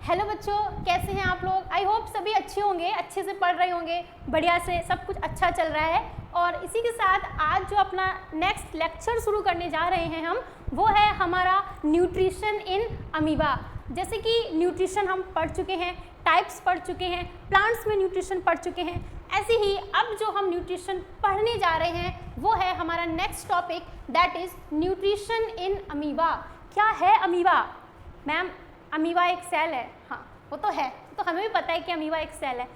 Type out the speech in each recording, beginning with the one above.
Hello बच्चों, कैसे हैं आप लोग। आई होप सभी अच्छे होंगे, अच्छे से पढ़ रहे होंगे, बढ़िया से सब कुछ अच्छा चल रहा है। और इसी के साथ आज जो अपना नेक्स्ट लेक्चर शुरू करने जा रहे हैं हम, वो है हमारा न्यूट्रिशन इन अमीबा। जैसे कि न्यूट्रिशन हम पढ़ चुके हैं, टाइप्स पढ़ चुके हैं, प्लांट्स में न्यूट्रिशन पढ़ चुके हैं, ऐसे ही अब जो हम न्यूट्रिशन पढ़ने जा रहे हैं वो है हमारा next topic, that is nutrition in amoeba. क्या है अमीबा? मैम अमीबा एक सेल है। हाँ वो तो है, तो हमें भी पता है कि अमीबा एक सेल है।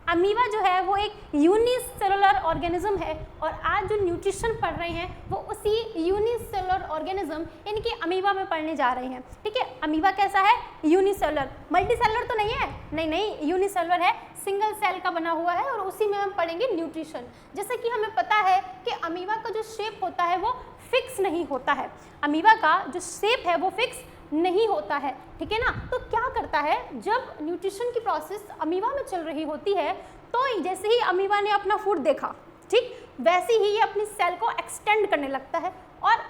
अमीबा जो है वो एक यूनिसेलुलर ऑर्गेनिज्म है और आज जो न्यूट्रिशन पढ़ रहे हैं वो उसी यूनिसेलुलर ऑर्गेनिज्म इनकी अमीबा में पढ़ने जा रहे हैं। ठीक है, अमीबा कैसा है? यूनिसेलुलर। मल्टीसेलुलर तो नहीं है, नहीं यूनिसेलुलर है, सिंगल सेल का बना हुआ है और उसी में हम पढ़ेंगे न्यूट्रिशन। जैसे कि हमें पता है कि अमीबा का जो शेप होता है वो फिक्स नहीं होता है, अमीबा का जो शेप है वो फिक्स नहीं होता है। ठीक है ना। तो क्या करता है, जब न्यूट्रिशन की प्रोसेस अमीबा में चल रही होती है तो जैसे ही अमीबा ने अपना फूड देखा, ठीक वैसे ही ये अपनी सेल को एक्सटेंड करने लगता है और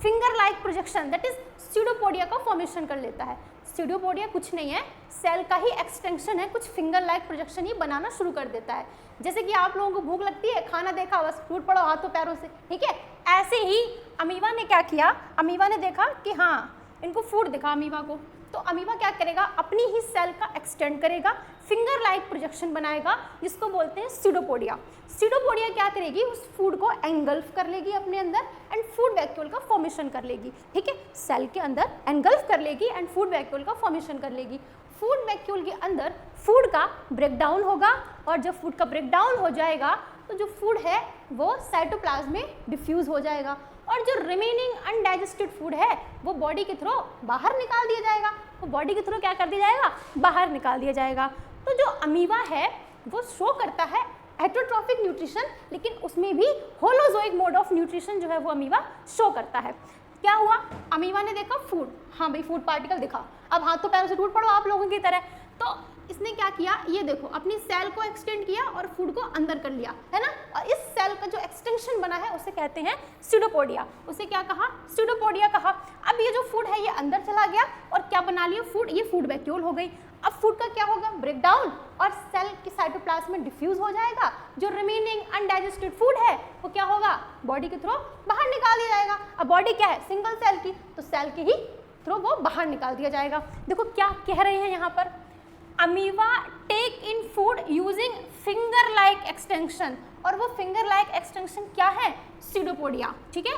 finger like projection that is pseudopodia का फॉर्मेशन कर लेता है। स्यूडोपोडिया कुछ नहीं है, सेल का ही एक्सटेंशन है, कुछ फिंगर लाइक प्रोजेक्शन ये बनाना शुरू कर देता है। जैसे कि आप लोगों को भूख लगती है, खाना देखा बस फूड पड़ो हाथों पैरों से, ठीक है, ऐसे ही अमीबा ने क्या किया, अमीबा ने देखा कि हाँ इनको फूड दिखा अमीबा को, तो अमीबा क्या करेगा, अपनी ही सेल का एक्सटेंड करेगा, फिंगर लाइक प्रोजेक्शन बनाएगा जिसको बोलते हैं स्यूडोपोडिया। स्यूडोपोडिया क्या करेगी, उस फूड को एंगल्फ कर लेगी अपने अंदर एंड फूड वैक्यूल का फॉर्मेशन कर लेगी। ठीक है, सेल के अंदर एंगल्फ कर लेगी एंड फूड वैक्यूल का फॉर्मेशन कर लेगी। फूड वैक्यूल के अंदर फूड का ब्रेकडाउन होगा और जब फूड का ब्रेकडाउन हो जाएगा तो जो फूड है वो साइटोप्लाज्म में डिफ्यूज हो जाएगा और जो रिमेनिंग अनडाइजेस्टेड फूड है वो बॉडी के थ्रू बाहर निकाल दिया जाएगा। वो बॉडी के थ्रू क्या कर दिया जाएगा, बाहर निकाल दिया जाएगा। तो जो अमीबा है वो शो करता है हेटरोट्रॉफिक न्यूट्रिशन, लेकिन उसमें भी होलोजोइक मोड ऑफ न्यूट्रिशन जो है वो अमीबा शो करता है। क्या हुआ, अमीबा ने देखा फूड, हाँ भाई फूड पार्टिकल दिखा, अब हाथों पैरों से टूट पड़ो आप लोगों की तरह। तो इसने क्या किया, ये देखो अपनी सेल को एक्सटेंड किया और फूड को अंदर कर लिया, है ना। और इस सेल का जो एक्सटेंशन बना है उसे कहते हैं स्यूडोपोडिया। उसे क्या कहा, स्यूडोपोडिया कहा। अब ये जो फूड है ये अंदर चला गया और क्या बना लिया फूड, ये फूड वैक्यूल हो गई। अब फूड का क्या होगा, ब्रेकडाउन और सेल की साइटोप्लाज्म में डिफ्यूज हो जाएगा। जो रिमेनिंग अनडाइजेस्टेड फूड है वो क्या होगा, बॉडी के थ्रू बाहर निकाल दिया जाएगा। अब बॉडी क्या है, सिंगल सेल की, तो सेल के ही थ्रू वो बाहर निकाल दिया जाएगा। देखो क्या कह रहे हैं यहाँ पर, amoeba take in food using finger like extension, और वो फिंगर लाइक एक्सटेंशन क्या है, स्यूडोपोडिया। ठीक है,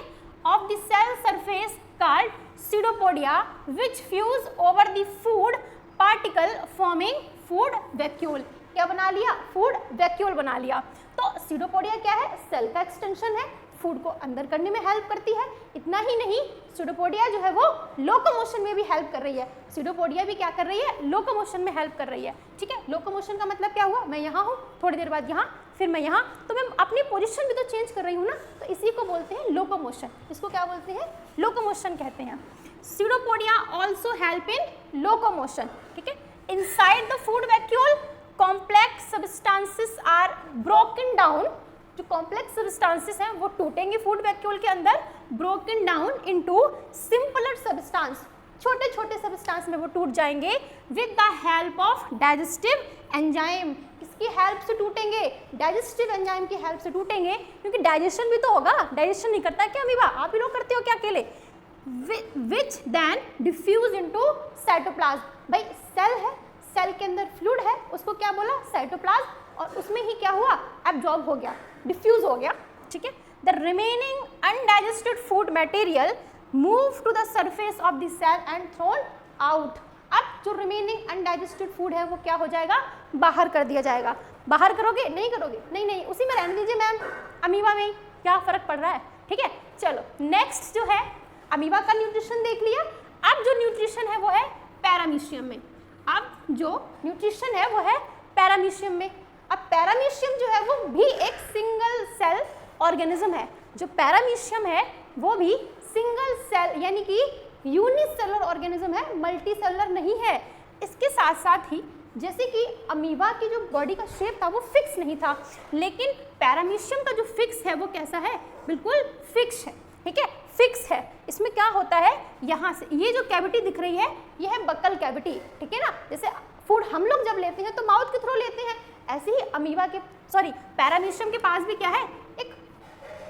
of the cell surface called pseudopodia which fuse over the food particle forming food vacuole. क्या बना लिया, फूड वैक्यूल बना लिया। तो स्यूडोपोडिया क्या है, सेल का एक्सटेंशन है, फूड को अंदर करने में हेल्प करती है। इतना ही नहीं, स्यूडोपोडिया जो है वो लोकोमोशन में भी हेल्प कर रही है। स्यूडोपोडिया भी क्या कर रही है, लोकोमोशन में हेल्प कर रही है। ठीक है, लोकोमोशन का मतलब क्या हुआ, मैं यहाँ हूँ, थोड़ी देर बाद यहाँ, फिर मैं यहाँ, तो मैं अपनी पोजीशन भी तो चेंज कर रही हूँ ना, तो इसी को बोलते हैं लोकोमोशन। इसको क्या बोलते हैं, लोकोमोशन कहते हैं। Pseudopodia also help in locomotion. ठीक है, inside the food vacuole complex substances are broken down. जो कॉम्प्लेक्स सब्सटेंसेस हैं वो टूटेंगे फूड वैक्यूल के अंदर, broken down into simpler substance, छोटे छोटे सब्सटेंस में वो टूट जाएंगे with the help of digestive enzyme. किसकी हेल्प से टूटेंगे, डाइजेस्टिव एंजाइम की हेल्प से टूटेंगे, क्योंकि डाइजेशन भी तो होगा, डाइजेशन नहीं करता क्या अमीबा, आप ही लोग करते हो क्या अकेले। Which then diffuse into cytoplasm. भाई सेल है, सेल के अंदर फ्लूइड है, उसको क्या बोला, साइटोप्लाज्म, और उसमें ही क्या हुआ, एब्जॉर्ब हो गया, डिफ्यूज हो गया। ठीक है, the remaining undigested food material move to the surface of the cell and thrown out. अब जो रिमेनिंग अनडाइजेस्टेड फूड है वो क्या हो जाएगा, बाहर कर दिया जाएगा। बाहर करोगे, नहीं करोगे, नहीं उसी में रहने दीजिए मैम, अमीबा में क्या फर्क पड़ रहा है। ठीक है, चलो नेक्स्ट जो है, अमीबा का न्यूट्रिशन देख लिया। अब जो न्यूट्रिशन है वो है पैरामीशियम में। अब जो न्यूट्रिशन है वो है पैरामीशियम में। अब पैरामीशियम जो है वो भी एक सिंगल सेल ऑर्गेनिज्म है। जो पैरामीशियम है वो भी सिंगल सेल यानी कि यूनिसेलुलर ऑर्गेनिज्म है, मल्टीसेलुलर नहीं है। इसके साथ साथ ही जैसे कि अमीबा की जो बॉडी का शेप था वो फिक्स नहीं था, लेकिन पैरामीशियम का जो फिक्स है वो कैसा है, बिल्कुल फिक्स है। ठीक है, फिक्स है। इसमें क्या होता है, यहाँ से ये जो कैविटी दिख रही है ये है बकल कैविटी, ठीक है ना। जैसे हम लोग जब लेते हैं तो माउथ के थ्रू लेते हैं, ऐसे ही अमीबा के पैरामीशियम के पास भी क्या है,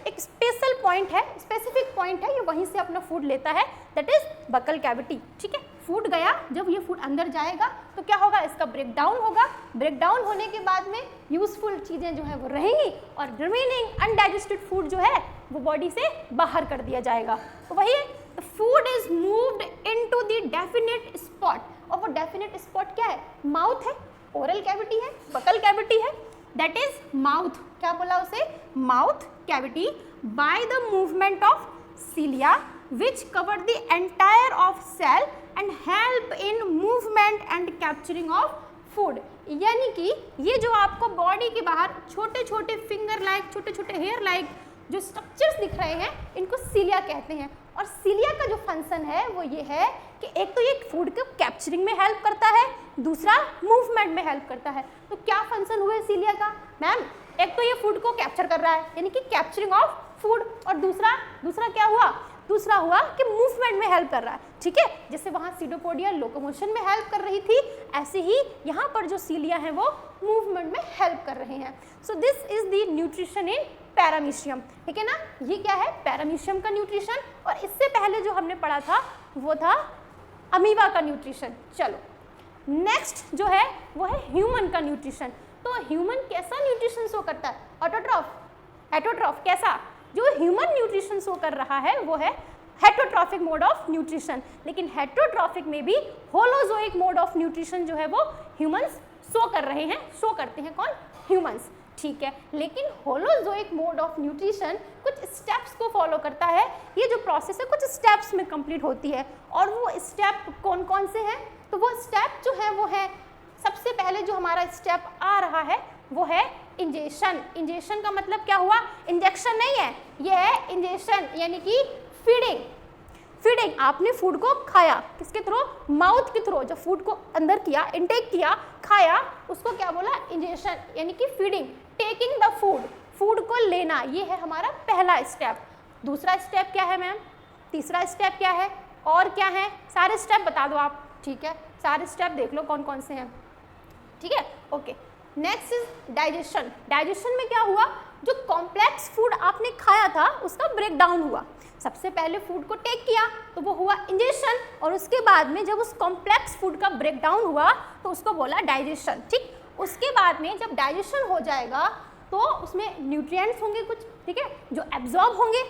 एक स्पेशल पॉइंट है, स्पेसिफिक पॉइंट है, ये वहीं से अपना फूड लेता है, दैट इज बकल कैविटी। ठीक है, फूड गया, जब ये फूड अंदर जाएगा तो क्या होगा, इसका ब्रेक डाउन होगा, ब्रेक डाउन होने के बाद में यूजफुल चीज़ें जो है वो रहेंगी और रिमेनिंग अनडाइजेस्टेड फूड जो है वो बॉडी से बाहर कर दिया जाएगा। तो वही the food is moved into the definite spot, और वो डेफिनेट स्पॉट क्या है, माउथ है, ओरल कैविटी है, बकल कैविटी है, दैट इज माउथ, क्या बोला उसे, mouth cavity, by the movement of cilia which cover the entire of cell and help in movement and capturing of food। यानी कि ये जो आपको बॉडी के बाहर छोटे छोटे फिंगर लाइक, छोटे छोटे हेयर लाइक जो स्ट्रक्चर्स दिख रहे हैं, इनको सीलिया कहते हैं। और सीलिया का जो फंक्शन है वो ये है कि एक तो ये फूड को कैप्चरिंग में हेल्प करता है, दूसरा मूवमेंट में हेल्प करता है। तो क्या फंक्शन हुए सीलिया का मैम, एक तो ये फूड को कैप्चर कर रहा है यानी कि कैप्चरिंग ऑफ फूड, और दूसरा क्या हुआ, दूसरा हुआ कि मूवमेंट में हेल्प कर रहा है। ठीक है, जैसे वहाँ सीडोपोडिया लोकोमोशन में हेल्प कर रही थी, ऐसे ही यहाँ पर जो सीलिया है वो मूवमेंट में हेल्प कर रहे हैं। So this is the nutrition in paramecium. ठीक है ना, ये क्या है, पैरामीशियम का न्यूट्रिशन, और इससे पहले जो हमने पढ़ा था वो था अमीबा का न्यूट्रिशन। चलो नेक्स्ट जो है वो है ह्यूमन का न्यूट्रिशन। तो ह्यूमन कैसा न्यूट्रिशन शो करता है, ऑटोट्रॉफ, हेटरोट्रॉफ, कैसा, जो ह्यूमन न्यूट्रिशन शो कर रहा है वो है हेटरोट्रॉफिक मोड ऑफ न्यूट्रिशन। लेकिन हेटरोट्रॉफिक में भी होलोजोइक मोड ऑफ न्यूट्रिशन जो है वो ह्यूमंस शो कर रहे हैं, शो करते हैं कौन, ह्यूमंस। ठीक है, लेकिन होलोजोइक मोड ऑफ न्यूट्रिशन कुछ स्टेप्स को फॉलो करता है, ये जो प्रोसेस है कुछ स्टेप्स में कंप्लीट होती है। और वो स्टेप कौन कौन से हैं, तो वो स्टेप जो है वो है, सबसे पहले जो हमारा स्टेप आ रहा है वो है इंजेशन। इंजेशन का मतलब क्या हुआ, इंजेक्शन नहीं है, ये है इंजेशन यानी कि फीडिंग। फीडिंग, आपने फूड को खाया किसके थ्रू, माउथ के थ्रू, जब फूड को अंदर किया, इनटेक किया, खाया, उसको क्या बोला, इंजेशन यानी कि feeding, taking the food, food को लेना, ये है हमारा पहला स्टेप। दूसरा स्टेप क्या है मैम, तीसरा स्टेप क्या है, और क्या है, सारे स्टेप बता दो आप। ठीक है, सारे स्टेप देख लो कौन कौन से हैं। ठीक है, okay. Next is digestion. Digestion में क्या हुआ, जो कॉम्प्लेक्स फूड आपने खाया था उसका ब्रेक डाउन हुआ। सबसे पहले फूड को टेक किया तो वो हुआ इंजेशन, और उसके बाद में जब उस कॉम्प्लेक्स फूड का ब्रेक डाउन हुआ तो उसको बोला डाइजेशन। ठीक, उसके बाद में जब डाइजेशन हो जाएगा तो उसमें न्यूट्रिएंट्स होंगे कुछ, ठीक है, जो एब्जॉर्ब होंगे।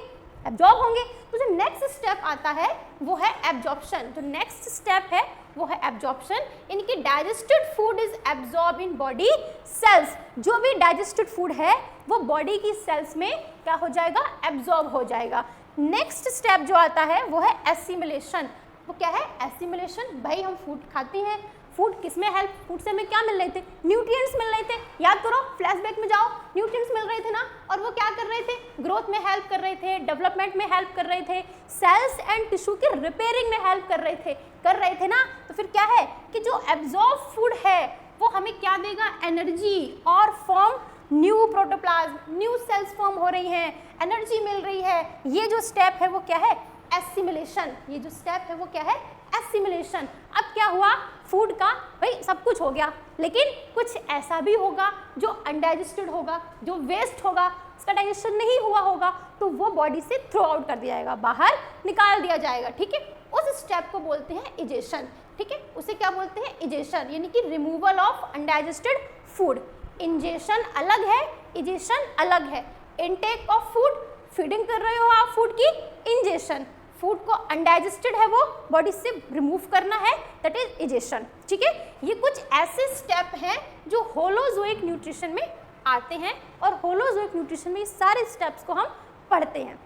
तो जो नेक्स्ट स्टेप आता है वो है एब्जॉर्प्शन। जो नेक्स्ट स्टेप है वो है एब्जॉर्प्शन, यानी कि digested food is absorb in body cells. जो भी डाइजेस्टेड फूड है वो बॉडी की सेल्स में क्या हो जाएगा, एब्जॉर्ब हो जाएगा। नेक्स्ट स्टेप जो आता है वो है एसिमिलेशन। वो क्या है, एसिमिलेशन, भाई हम फूड खाते हैं, फूड किस में हेल्प, फूड से हमें क्या मिल रहे थे, न्यूट्रिएंट्स मिल रहे थे। याद करो, फ्लैशबैक में जाओ, न्यूट्रिएंट्स मिल रहे थे ना, और वो क्या कर रहे थे, ग्रोथ में हेल्प कर रहे थे, डेवलपमेंट में हेल्प कर रहे थे, सेल्स एंड टिश्यू के रिपेयरिंग में हेल्प कर रहे थे ना। तो फिर क्या है कि जो एब्जॉर्ब फूड है वो हमें क्या देगा, एनर्जी, और form new protoplasm, new cells form हो रही हैं, एनर्जी मिल रही है। ये जो स्टेप है वो क्या है, एसिमिलेशन। ये जो स्टेप है वो क्या है, एसिमिलेशन। अब क्या हुआ, फूड का भाई सब कुछ हो गया, लेकिन कुछ ऐसा भी होगा जो अनडाइजेस्टेड होगा, जो वेस्ट होगा, उसका डाइजेशन नहीं हुआ होगा, तो वो बॉडी से थ्रो आउट कर दिया जाएगा, बाहर निकाल दिया जाएगा। ठीक है, उस स्टेप को बोलते हैं इजेशन। ठीक है, उसे क्या बोलते हैं, इजेशन, यानी कि removal of undigested food. Ingestion अलग है, इजेशन अलग है। इनटेक ऑफ फूड, फीडिंग कर रहे हो आप फूड की, इंजेशन। फूड को अनडाइजेस्टेड है वो बॉडी से रिमूव करना है, दैट इज इजेशन। ठीक है, ये कुछ ऐसे स्टेप हैं जो होलोजोइक न्यूट्रिशन में आते हैं, और होलोजोइक न्यूट्रिशन में सारे स्टेप्स को हम पढ़ते हैं।